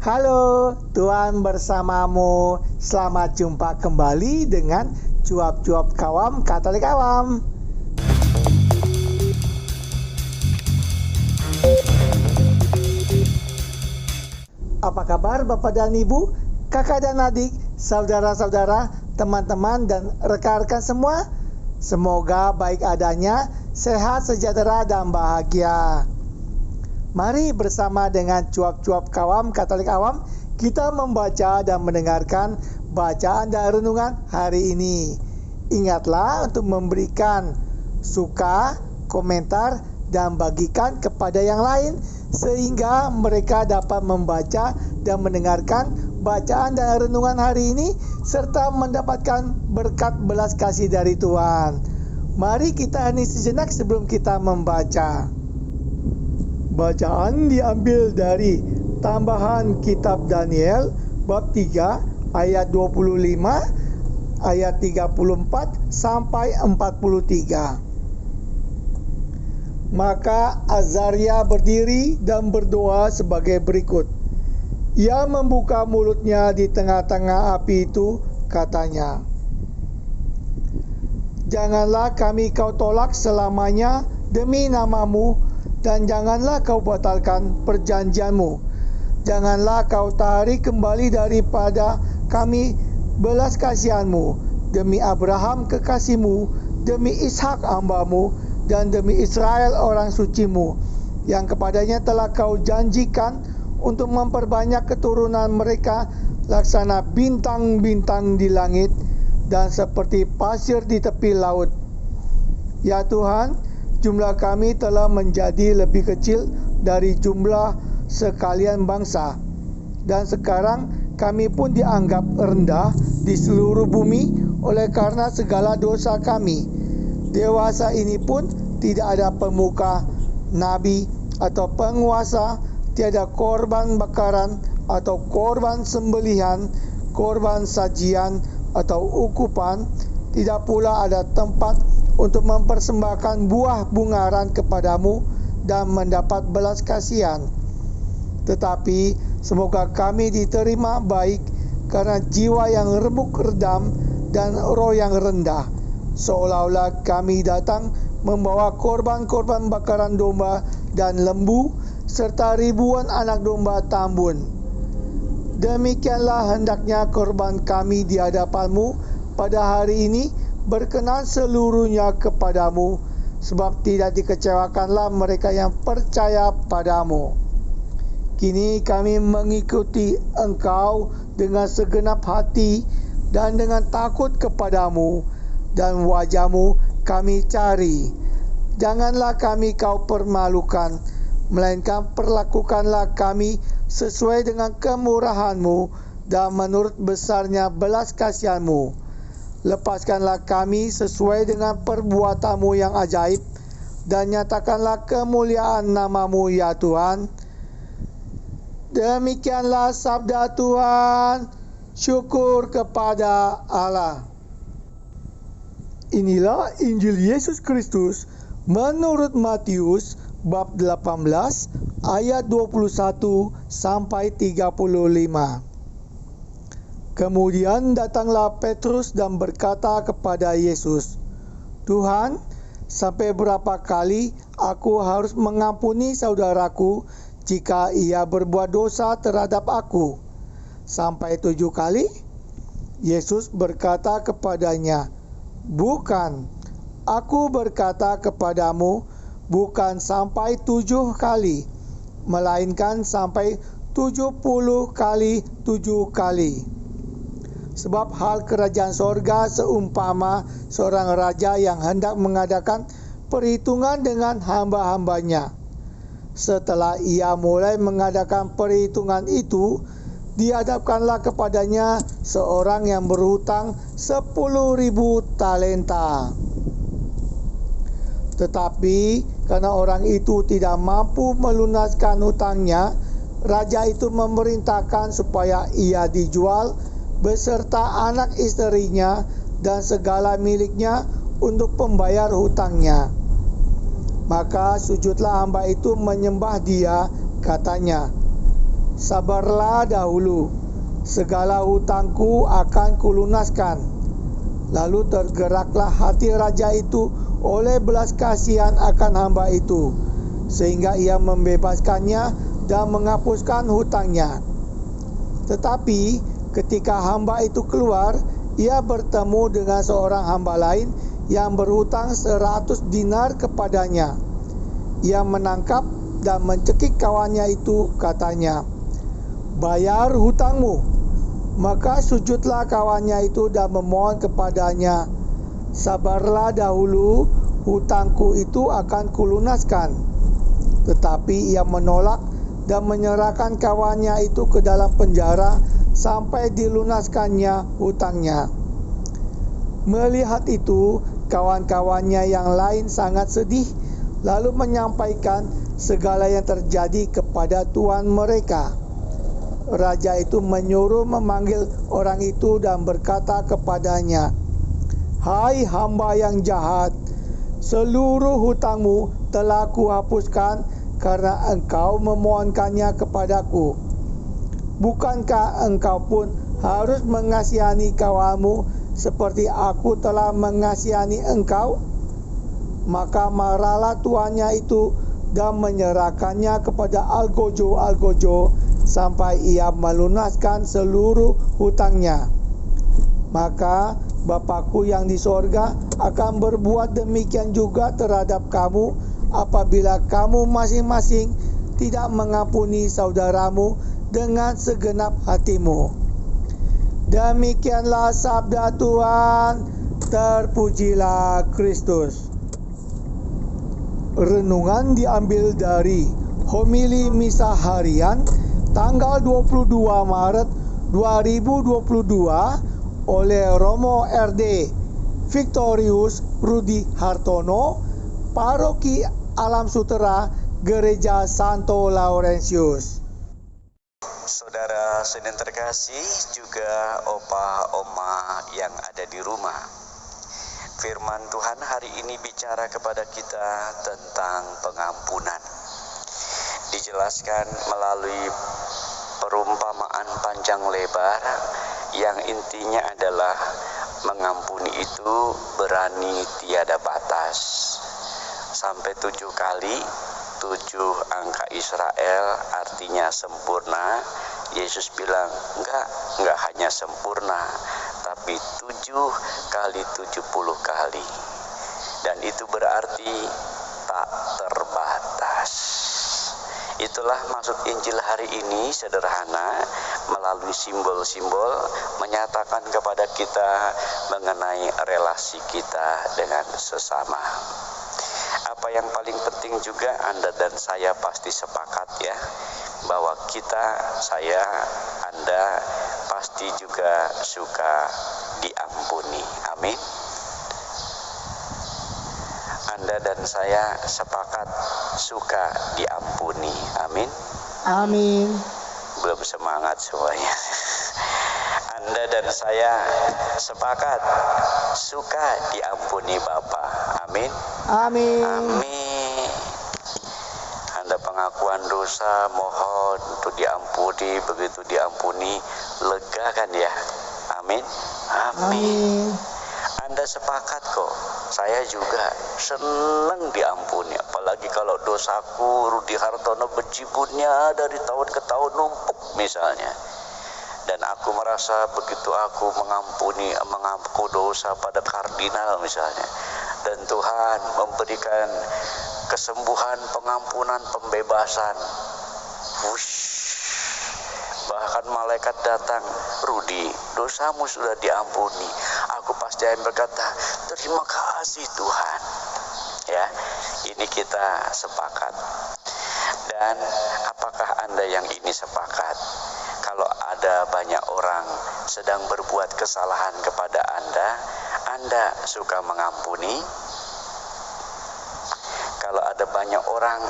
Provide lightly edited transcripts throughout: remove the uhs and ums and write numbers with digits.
Halo, Tuhan bersamamu. Selamat jumpa kembali dengan Cuap-Cuap Kawam Katolik Awam. Apa kabar Bapak dan Ibu, kakak dan adik, saudara-saudara, teman-teman dan rekan-rekan semua? Semoga baik adanya, sehat, sejahtera, dan bahagia. Mari bersama dengan Cuap-Cuap Kawam Katolik Awam, kita membaca dan mendengarkan bacaan dan renungan hari ini. Ingatlah untuk memberikan suka, komentar, dan bagikan kepada yang lain, sehingga mereka dapat membaca dan mendengarkan bacaan dan renungan hari ini, serta mendapatkan berkat belas kasih dari Tuhan. Mari kita hening sejenak sebelum kita membaca. Bacaan diambil dari Tambahan Kitab Daniel bab 3 ayat 25 ayat 34 sampai 43. Maka Azaria berdiri dan berdoa sebagai berikut. Ia membuka mulutnya di tengah-tengah api itu, katanya, "Janganlah kami kau tolak selamanya demi namamu, dan janganlah kau batalkan perjanjianmu. Janganlah kau tarik kembali daripada kami belas kasihanmu, demi Abraham kekasihmu, demi Ishak hambamu, dan demi Israel orang sucimu, yang kepadanya telah kau janjikan untuk memperbanyak keturunan mereka laksana bintang-bintang di langit dan seperti pasir di tepi laut. Ya Tuhan, jumlah kami telah menjadi lebih kecil dari jumlah sekalian bangsa, dan sekarang kami pun dianggap rendah di seluruh bumi oleh karena segala dosa kami. Dewasa ini pun tidak ada pemuka, nabi, atau penguasa, tiada korban bakaran atau korban sembelihan, korban sajian atau ukupan, tidak pula ada tempat untuk mempersembahkan buah bungaran kepadamu dan mendapat belas kasihan. Tetapi semoga kami diterima baik karena jiwa yang remuk redam dan roh yang rendah, seolah-olah kami datang membawa korban-korban bakaran domba dan lembu serta ribuan anak domba tambun. Demikianlah hendaknya korban kami di hadapanmu pada hari ini berkenan seluruhnya kepadamu, sebab tidak dikecewakanlah mereka yang percaya padamu. Kini kami mengikuti Engkau dengan segenap hati dan dengan takut kepadamu, dan wajah-Mu kami cari. Janganlah kami kau permalukan, melainkan perlakukanlah kami sesuai dengan kemurahan-Mu dan menurut besarnya belas kasihan-Mu. Lepaskanlah kami sesuai dengan perbuatan-Mu yang ajaib, dan nyatakanlah kemuliaan nama-Mu ya Tuhan." Demikianlah sabda Tuhan. Syukur kepada Allah. Inilah Injil Yesus Kristus menurut Matius bab 18 ayat 21 sampai 35. Kemudian datanglah Petrus dan berkata kepada Yesus, "Tuhan, sampai berapa kali aku harus mengampuni saudaraku jika ia berbuat dosa terhadap aku? Sampai 7 kali?" Yesus berkata kepadanya, "Bukan, aku berkata kepadamu, bukan sampai 7 kali, melainkan sampai 70 kali 7 kali. Sebab hal kerajaan sorga seumpama seorang raja yang hendak mengadakan perhitungan dengan hamba-hambanya. Setelah ia mulai mengadakan perhitungan itu, dihadapkanlah kepadanya seorang yang berhutang 10.000 talenta. Tetapi karena orang itu tidak mampu melunaskan hutangnya, raja itu memerintahkan supaya ia dijual beserta anak istrinya dan segala miliknya untuk pembayar hutangnya. Maka sujudlah hamba itu menyembah dia, katanya, sabarlah dahulu, segala hutangku akan kulunaskan. Lalu tergeraklah hati raja itu oleh belas kasihan akan hamba itu, sehingga ia membebaskannya dan menghapuskan hutangnya. Tetapi ketika hamba itu keluar, ia bertemu dengan seorang hamba lain yang berhutang 100 dinar kepadanya. Ia menangkap dan mencekik kawannya itu, katanya, "Bayar hutangmu." Maka sujudlah kawannya itu dan memohon kepadanya, "Sabarlah dahulu, hutangku itu akan kulunaskan." Tetapi ia menolak dan menyerahkan kawannya itu ke dalam penjara sampai dilunaskannya hutangnya. Melihat itu, kawan-kawannya yang lain sangat sedih, lalu menyampaikan segala yang terjadi kepada tuan mereka. Raja itu menyuruh memanggil orang itu dan berkata kepadanya, "Hai hamba yang jahat, seluruh hutangmu telah kuhapuskan karena engkau memohonkannya kepadaku. Bukankah engkau pun harus mengasihani kawanmu seperti aku telah mengasihani engkau?" Maka marahlah tuannya itu dan menyerahkannya kepada algojo-algojo sampai ia melunaskan seluruh hutangnya. Maka Bapakku yang di sorga akan berbuat demikian juga terhadap kamu apabila kamu masing-masing tidak mengampuni saudaramu dengan segenap hatimu. Demikianlah sabda Tuhan. Terpujilah Kristus. Renungan diambil dari Homili Misa Harian tanggal 22 Maret 2022 oleh Romo RD Victorius Rudi Hartono, Paroki Alam Sutera, Gereja Santo Laurentius. Saudara Senin terkasih, juga opa oma yang ada di rumah. Firman Tuhan hari ini bicara kepada kita tentang pengampunan. Dijelaskan melalui perumpamaan panjang lebar yang intinya adalah mengampuni itu berani tiada batas. Sampai 7 kali, 7 angka Israel artinya sempurna. Yesus bilang, enggak hanya sempurna, tapi 7 kali 70 kali. Dan itu berarti tak terbatas. Itulah maksud Injil hari ini, sederhana, melalui simbol-simbol menyatakan kepada kita mengenai relasi kita dengan sesama. Apa yang paling penting juga Anda dan saya pasti sepakat ya, bahwa kita, saya, Anda pasti juga suka diampuni. Amin. Anda dan saya sepakat suka diampuni. Amin. Amin. Belum semangat semuanya. Anda dan saya sepakat suka diampuni Bapa. Amin. Amin. Amin. Anda pengakuan dosa, mohon untuk diampuni, begitu diampuni lega kan ya? Amin. Amin. Anda sepakat kok. Saya juga senang diampuni, apalagi kalau dosaku Rudi Hartono bejibunnya dari tahun ke tahun numpuk misalnya. Dan aku merasa begitu aku mengaku dosa pada kardinal misalnya, dan Tuhan memberikan kesembuhan, pengampunan, pembebasan. Wush. Bahkan malaikat datang, "Rudi, dosamu sudah diampuni." Aku pasti akan berkata, "Terima kasih Tuhan." Ya, ini kita sepakat. Dan apakah Anda yang ini sepakat? Kalau ada banyak orang sedang berbuat kesalahan kepada Anda suka mengampuni? Kalau ada banyak orang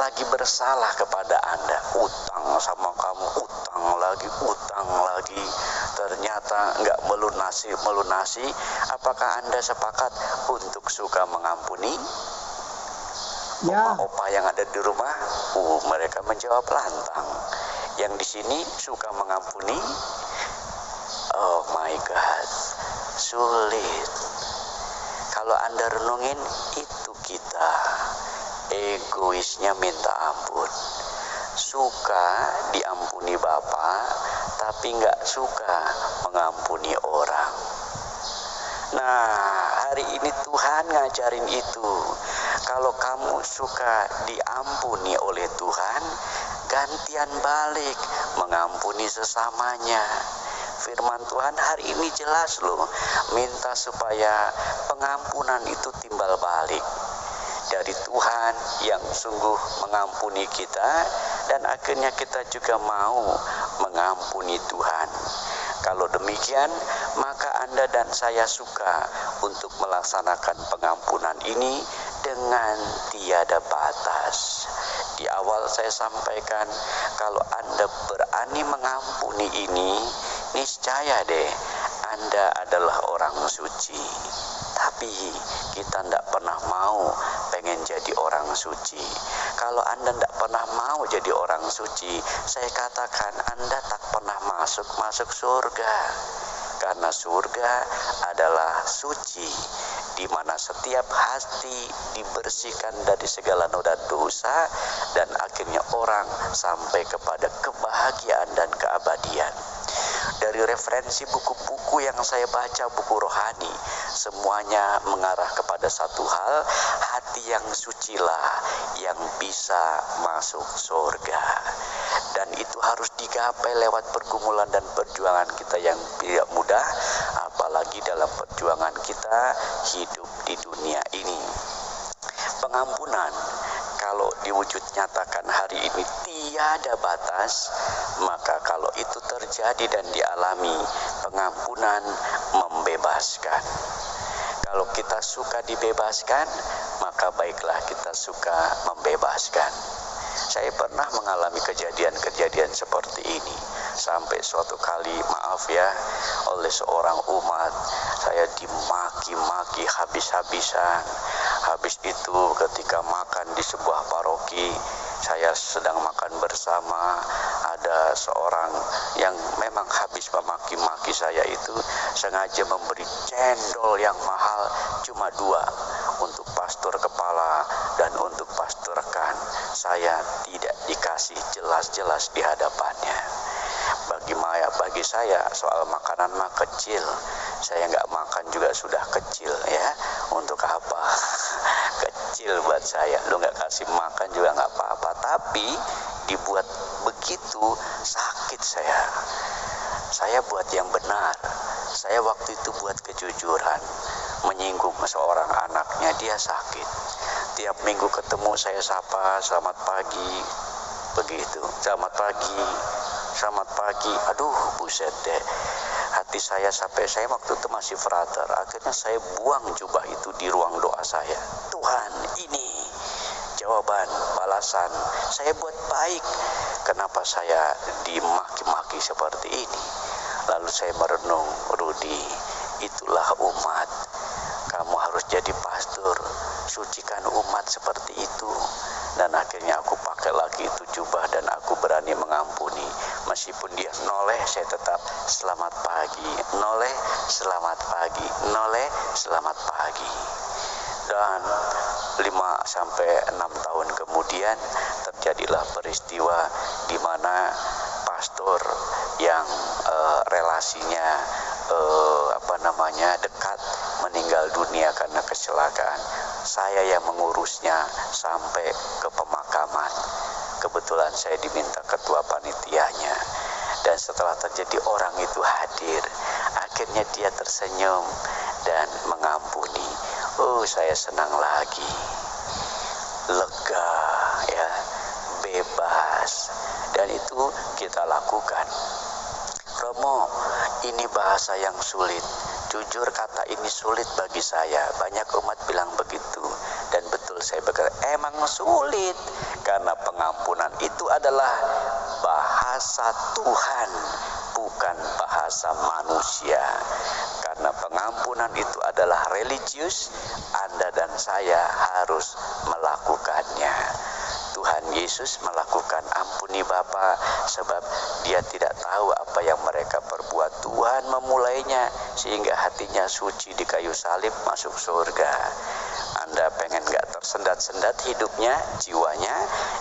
lagi bersalah kepada Anda, utang sama kamu, utang lagi, ternyata nggak melunasi, apakah Anda sepakat untuk suka mengampuni? Ya. Opa-opa yang ada di rumah, mereka menjawab lantang. Yang di sini suka mengampuni. Oh my God, sulit. Kalau Anda renungin, itu kita egoisnya minta ampun. Suka diampuni Bapak, tapi nggak suka mengampuni orang. Nah, hari ini Tuhan ngajarin itu. Kalau kamu suka diampuni oleh Tuhan, gantian balik mengampuni sesamanya. Firman Tuhan hari ini jelas loh, minta supaya pengampunan itu timbal balik dari Tuhan yang sungguh mengampuni kita, dan akhirnya kita juga mau mengampuni Tuhan. Kalau demikian, maka Anda dan saya suka untuk melaksanakan pengampunan ini dengan tiada batas. Di awal saya sampaikan, kalau Anda berani mengampuni ini, niscaya deh Anda adalah orang suci. Tapi kita tidak pernah mau pengen jadi orang suci. Kalau Anda tidak pernah mau jadi orang suci, saya katakan Anda tak pernah masuk surga. Karena surga adalah suci, di mana setiap hati dibersihkan dari segala noda dosa, dan akhirnya orang sampai kepada kebahagiaan dan keabadian. Dari referensi buku-buku yang saya baca, buku rohani, semuanya mengarah kepada satu hal, hati yang sucilah yang bisa masuk surga. Dan itu harus digapai lewat pergumulan dan perjuangan kita yang tidak mudah, apalagi dalam perjuangan kita hidup di dunia ini. Pengampunan kalau diwujud nyatakan hari ini tiada batas, maka kalau itu terjadi dan dialami, pengampunan membebaskan. Kalau kita suka dibebaskan, maka baiklah kita suka membebaskan. Saya pernah mengalami kejadian-kejadian seperti ini. Sampai suatu kali, maaf ya, oleh seorang umat, saya dimaki-maki habis-habisan. Habis itu ketika makan di sebuah paroki, saya sedang makan bersama, ada seorang yang memang habis memaki-maki saya itu, sengaja memberi cendol yang mahal cuma 2 untuk pastor kepala dan untuk pastor rekan. Saya tidak dikasih jelas-jelas di hadapannya. Bagi saya soal makanan mah kecil, saya nggak makan juga sudah kecil ya. Untuk apa? Kecil buat saya. Lu nggak kasih makan juga nggak apa-apa. Tapi dibuat begitu sakit saya. Saya buat yang benar. Saya waktu itu buat kejujuran, menyinggung seorang anaknya, dia sakit. Tiap minggu ketemu saya sapa, selamat pagi, begitu. Selamat pagi. Aduh, buset deh. Hati saya sampai saya waktu itu masih frater. Akhirnya saya buang jubah itu di ruang doa saya. Tuhan, ini jawaban, balasan. Saya buat baik. Kenapa saya dimaki-maki seperti ini? Lalu saya merenung, Rudi, itulah umat. Kamu harus jadi pastor, sucikan umat seperti itu. Dan akhirnya aku pakai lagi itu jubah dan aku berani mengampuni. Meskipun dia noleh, saya tetap selamat pagi, noleh, selamat pagi, noleh, selamat pagi. Dan 5-6 tahun kemudian terjadilah peristiwa di mana pastor yang relasinya dekat meninggal dunia karena kecelakaan. Saya yang mengurusnya sampai ke pemakaman. Kebetulan saya diminta ketua panitianya. Dan setelah terjadi, orang itu hadir. Akhirnya dia tersenyum dan mengampuni. Oh, saya senang lagi. Lega ya, bebas. Dan itu kita lakukan. Romo, ini bahasa yang sulit. Jujur kata ini sulit bagi saya. Banyak umat bilang begitu. Dan betul saya berkata, emang sulit. Karena pengampunan itu adalah bahasa Tuhan, bukan bahasa manusia. Karena pengampunan itu adalah religius, Anda dan saya harus melakukannya. Tuhan Yesus melakukan ampuni Bapa, sebab dia tidak tahu apa yang mereka perbuat. Tuhan memulainya sehingga hatinya suci di kayu salib masuk surga. Anda pengen gak tersendat-sendat hidupnya, jiwanya,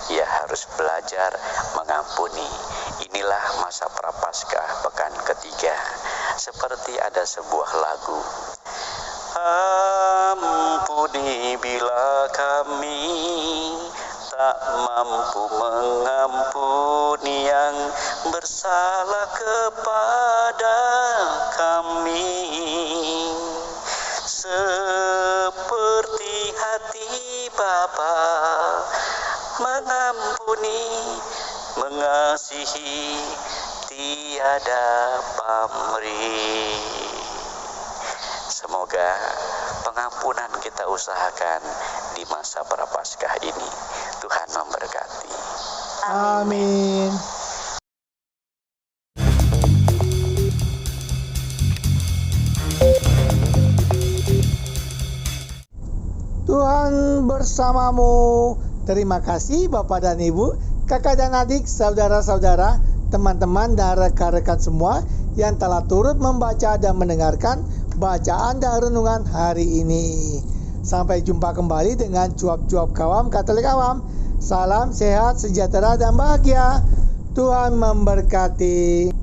ya harus belajar mengampuni. Inilah masa Prapaskah pekan ketiga. Seperti ada sebuah lagu. Ampuni bila kami tak mampu mengampuni yang bersalah kepada kami, seperti hati Bapa mengampuni, mengasihi, tiada pamrih. Semoga pengampunan kita usahakan di masa Prapaskah ini. Tuhan memberkati. Amin. Tuhan bersamamu. Terima kasih Bapak dan Ibu, kakak dan adik, saudara-saudara, teman-teman dan rekan-rekan semua yang telah turut membaca dan mendengarkan bacaan dan renungan hari ini. Sampai jumpa kembali dengan cuap-cuap kawam Katolik Awam. Salam sehat, sejahtera dan bahagia. Tuhan memberkati.